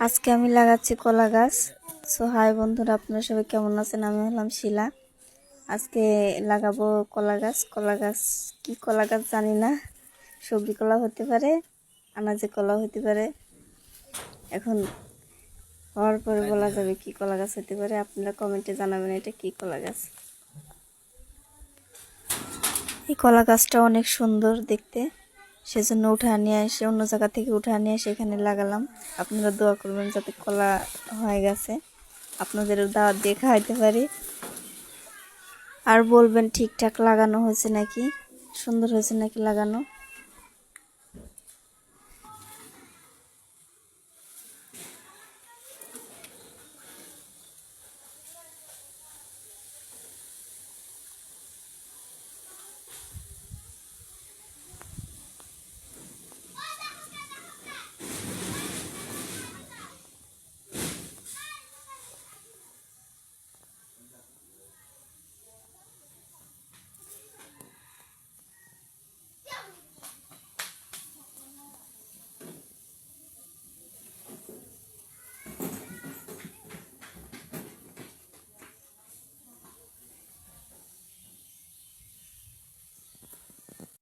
আজকে আমি লাগাচ্ছি কলা গাছ। সো হাই বন্ধুরা, আপনারা সবাই কেমন আছেন? আমি হলাম শিলা। আজকে লাগাবো কলা গাছ। কলা গাছ কি কলা গাছ জানি না, সবজি কলা হতে পারে, আনাজে কলা হতে পারে। এখন হওয়ার পরে বলা যাবে কি কলা গাছ হতে পারে। আপনারা কমেন্টে জানাবেন এটা কি কলা গাছ। এই কলা গাছটা অনেক সুন্দর দেখতে, সেজন্য উঠা নিয়ে এসে অন্য জায়গা থেকে উঠা নিয়ে এসে এখানে লাগালাম। আপনারা দোয়া করবেন যাতে কলা হয়ে গেছে, আপনাদেরও দাওয়াত দিয়ে খাওয়াইতে পারি। আর বলবেন ঠিকঠাক লাগানো হয়েছে নাকি, সুন্দর হয়েছে নাকি লাগানো।